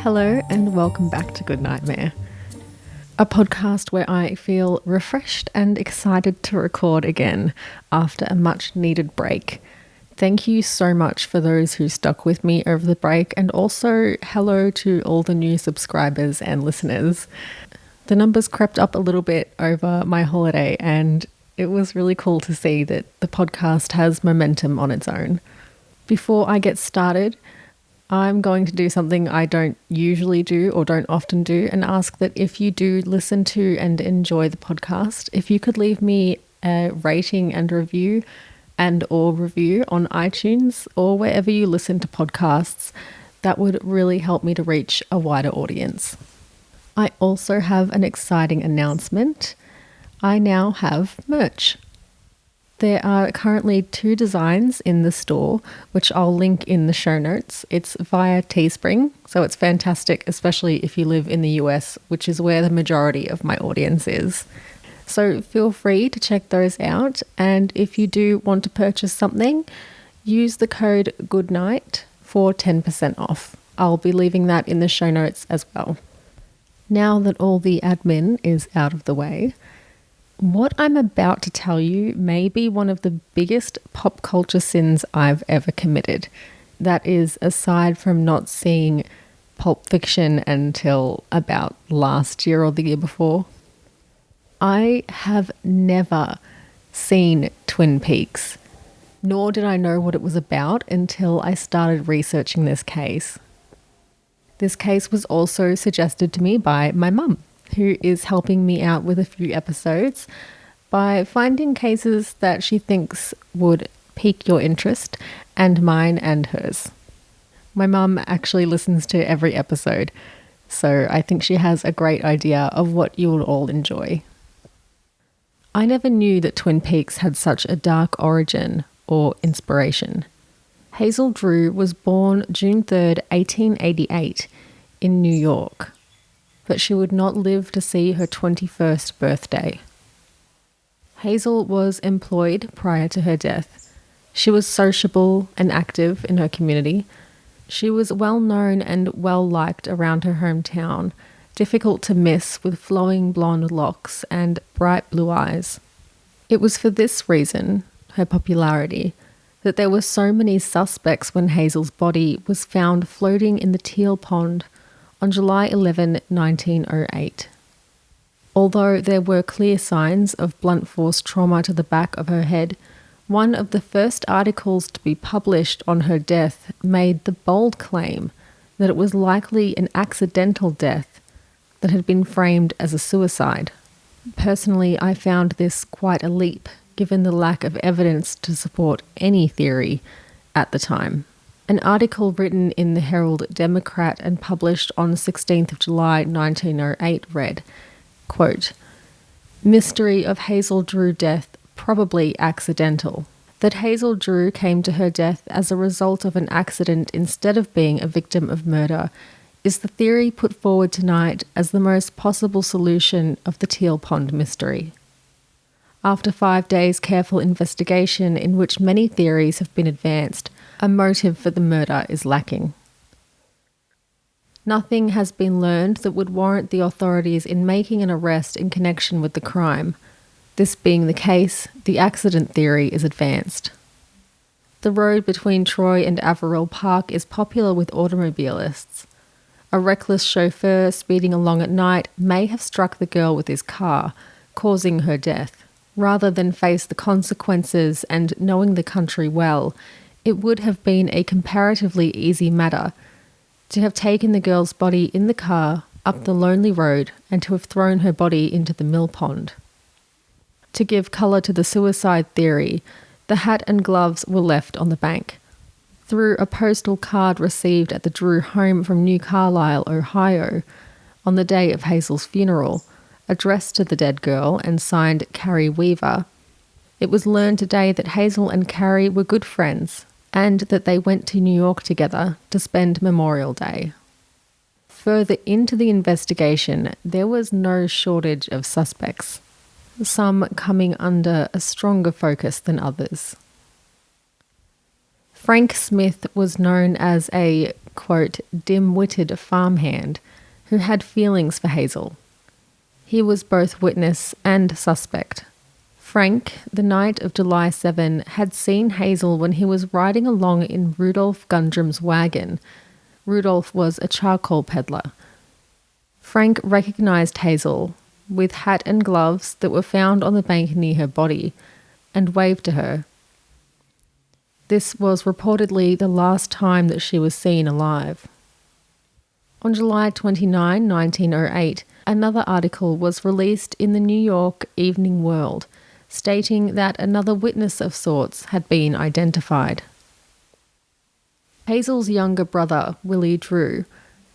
Hello and welcome back to Good Nightmare, a podcast where I feel refreshed and excited to record again after a much needed break. Thank you so much for those who stuck with me over the break, and also hello to all the new subscribers and listeners. The numbers crept up a little bit over my holiday, and it was really cool to see that the podcast has momentum on its own. Before I get started, I'm going to do something I don't usually do or don't often do, and ask that if you do listen to and enjoy the podcast, if you could leave me a rating and review on iTunes or wherever you listen to podcasts. That would really help me to reach a wider audience. I also have an exciting announcement. I now have merch. There are currently 2 designs in the store, which I'll link in the show notes. It's via Teespring, so it's fantastic, especially if you live in the US, which is where the majority of my audience is. So feel free to check those out, and if you do want to purchase something, use the code GOODNIGHT for 10% off. I'll be leaving that in the show notes as well. Now that all the admin is out of the way, what I'm about to tell you may be one of the biggest pop culture sins I've ever committed. That is, aside from not seeing Pulp Fiction until about last year or the year before. I have never seen Twin Peaks, nor did I know what it was about until I started researching this case. This case was also suggested to me by my mum, who is helping me out with a few episodes by finding cases that she thinks would pique your interest, and mine and hers. My mum actually listens to every episode, so I think she has a great idea of what you will all enjoy. I never knew that Twin Peaks had such a dark origin or inspiration. Hazel Drew was born June 3rd, 1888 in New York, but she would not live to see her 21st birthday. Hazel was employed prior to her death. She was sociable and active in her community. She was well known and well liked around her hometown, difficult to miss with flowing blonde locks and bright blue eyes. It was for this reason, her popularity, that there were so many suspects when Hazel's body was found floating in the Teal Pond on July 11, 1908. Although there were clear signs of blunt force trauma to the back of her head, one of the first articles to be published on her death made the bold claim that it was likely an accidental death that had been framed as a suicide. Personally, I found this quite a leap, given the lack of evidence to support any theory at the time. An article written in the Herald Democrat and published on 16th of July 1908 read, quote, "Mystery of Hazel Drew death probably accidental. That Hazel Drew came to her death as a result of an accident instead of being a victim of murder is the theory put forward tonight as the most possible solution of the Teal Pond mystery. After 5 days' careful investigation in which many theories have been advanced, a motive for the murder is lacking. Nothing has been learned that would warrant the authorities in making an arrest in connection with the crime. This being the case, the accident theory is advanced. The road between Troy and Averill Park is popular with automobilists. A reckless chauffeur speeding along at night may have struck the girl with his car, causing her death. Rather than face the consequences and knowing the country well, it would have been a comparatively easy matter to have taken the girl's body in the car up the lonely road and to have thrown her body into the mill pond. To give colour to the suicide theory, the hat and gloves were left on the bank. Through a postal card received at the Drew home from New Carlisle, Ohio, on the day of Hazel's funeral, addressed to the dead girl and signed Carrie Weaver, it was learned today that Hazel and Carrie were good friends and that they went to New York together to spend Memorial Day. Further into the investigation, there was no shortage of suspects, some coming under a stronger focus than others. Frank Smith was known as a quote, dim-witted farmhand who had feelings for Hazel. He was both witness and suspect. Frank, the night of July 7, had seen Hazel when he was riding along in Rudolph Gundrum's wagon. Rudolph was a charcoal peddler. Frank recognised Hazel, with hat and gloves that were found on the bank near her body, and waved to her. This was reportedly the last time that she was seen alive. On July 29, 1908, another article was released in the New York Evening World, stating that another witness of sorts had been identified. Hazel's younger brother, Willie Drew,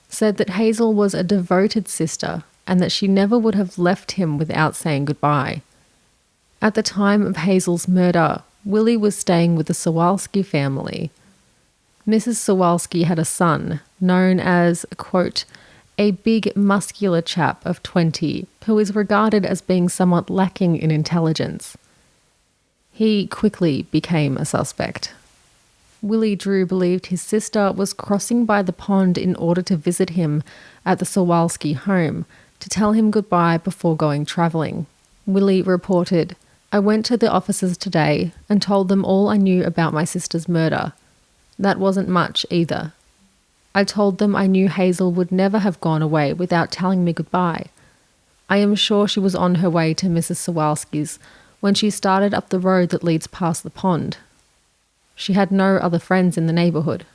said that Hazel was a devoted sister and that she never would have left him without saying goodbye. At the time of Hazel's murder, Willie was staying with the Sawalski family. Mrs. Sawalski had a son, known as, quote, a big muscular chap of 20 who is regarded as being somewhat lacking in intelligence. He quickly became a suspect. Willie Drew believed his sister was crossing by the pond in order to visit him at the Sawalski home to tell him goodbye before going travelling. Willie reported, I went to the officers today and told them all I knew about my sister's murder. That wasn't much either. I told them I knew Hazel would never have gone away without telling me goodbye. I am sure she was on her way to Mrs. Sawalski's when she started up the road that leads past the pond. She had no other friends in the neighbourhood.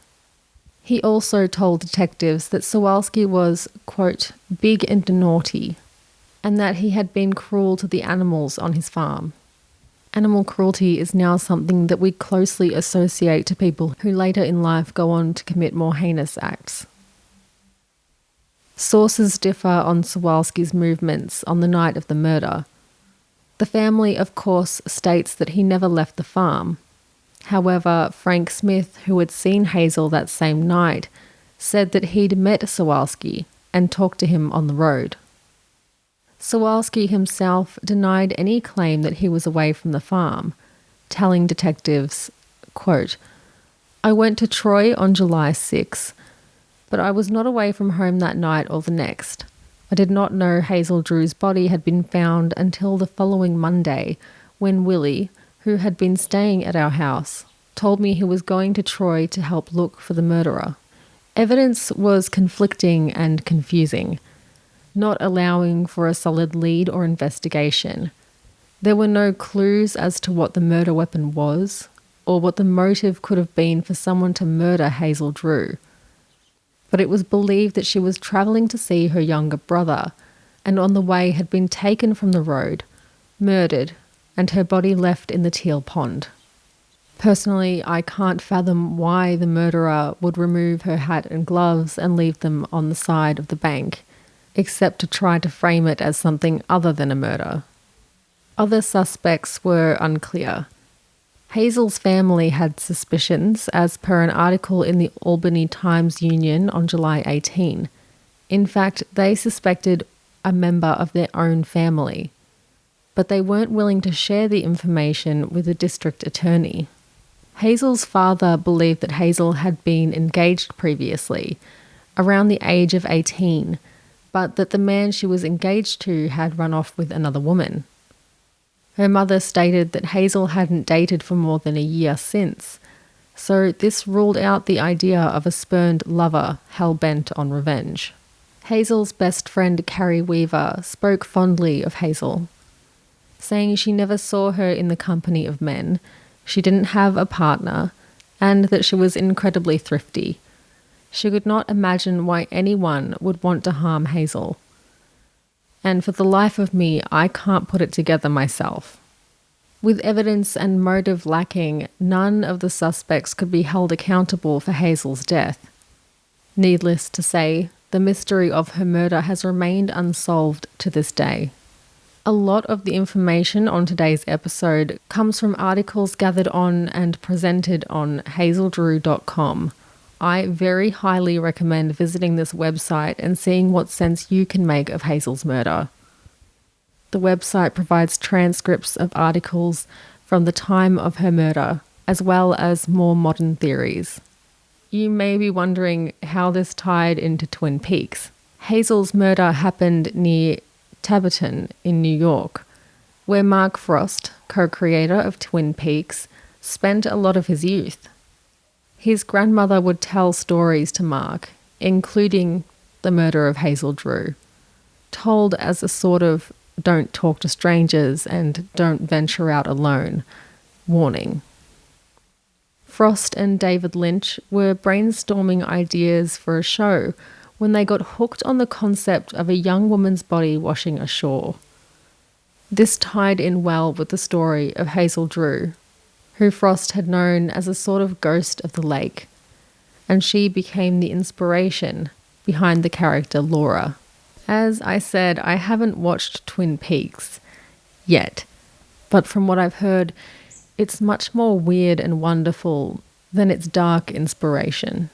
He also told detectives that Sawalski was, quote, big and naughty, and that he had been cruel to the animals on his farm. Animal cruelty is now something that we closely associate to people who later in life go on to commit more heinous acts. Sources differ on Sawalski's movements on the night of the murder. The family, of course, states that he never left the farm. However, Frank Smith, who had seen Hazel that same night, said that he'd met Sawalski and talked to him on the road. Sawalski himself denied any claim that he was away from the farm, telling detectives, quote, I went to Troy on July 6, but I was not away from home that night or the next. I did not know Hazel Drew's body had been found until the following Monday, when Willie, who had been staying at our house, told me he was going to Troy to help look for the murderer. Evidence was conflicting and confusing, not allowing for a solid lead or investigation. There were no clues as to what the murder weapon was, or what the motive could have been for someone to murder Hazel Drew. But it was believed that she was travelling to see her younger brother, and on the way had been taken from the road, murdered, and her body left in the Teal Pond. Personally, I can't fathom why the murderer would remove her hat and gloves and leave them on the side of the bank, except to try to frame it as something other than a murder. Other suspects were unclear. Hazel's family had suspicions, as per an article in the Albany Times-Union on July 18. In fact, they suspected a member of their own family, but they weren't willing to share the information with the district attorney. Hazel's father believed that Hazel had been engaged previously, around the age of 18, but that the man she was engaged to had run off with another woman. Her mother stated that Hazel hadn't dated for more than a year since, so this ruled out the idea of a spurned lover hell-bent on revenge. Hazel's best friend Carrie Weaver spoke fondly of Hazel, saying she never saw her in the company of men, she didn't have a partner, and that she was incredibly thrifty. She could not imagine why anyone would want to harm Hazel. And for the life of me, I can't put it together myself. With evidence and motive lacking, none of the suspects could be held accountable for Hazel's death. Needless to say, the mystery of her murder has remained unsolved to this day. A lot of the information on today's episode comes from articles gathered on and presented on hazeldrew.com. I very highly recommend visiting this website and seeing what sense you can make of Hazel's murder. The website provides transcripts of articles from the time of her murder, as well as more modern theories. you may be wondering how this tied into Twin Peaks. Hazel's murder happened near Tabberton in New York, where Mark Frost, co-creator of Twin Peaks, spent a lot of his youth. His grandmother would tell stories to Mark, including the murder of Hazel Drew, told as a sort of don't talk to strangers and don't venture out alone warning. Frost and David Lynch were brainstorming ideas for a show when they got hooked on the concept of a young woman's body washing ashore. This tied in well with the story of Hazel Drew, who Frost had known as a sort of ghost of the lake, and she became the inspiration behind the character Laura. As I said, I haven't watched Twin Peaks yet, but from what I've heard, it's much more weird and wonderful than its dark inspiration.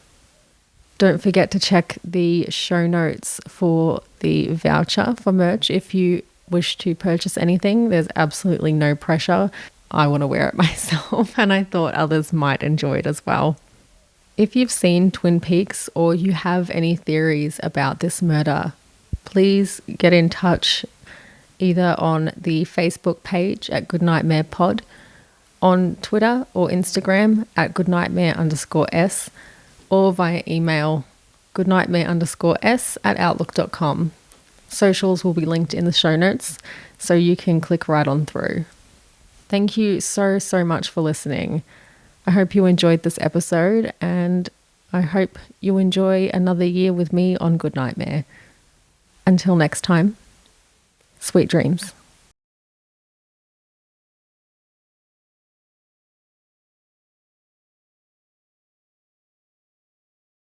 Don't forget to check the show notes for the voucher for merch if you wish to purchase anything. There's absolutely no pressure. I want to wear it myself, and I thought others might enjoy it as well. If you've seen Twin Peaks or you have any theories about this murder, please get in touch either on the Facebook page at Goodnightmare Pod, on Twitter or Instagram at goodnightmare_s, or via email goodnightmare_s@outlook.com. Socials will be linked in the show notes, so you can click right on through. Thank you so much for listening. I hope you enjoyed this episode, and I hope you enjoy another year with me on Good Nightmare. Until next time, sweet dreams.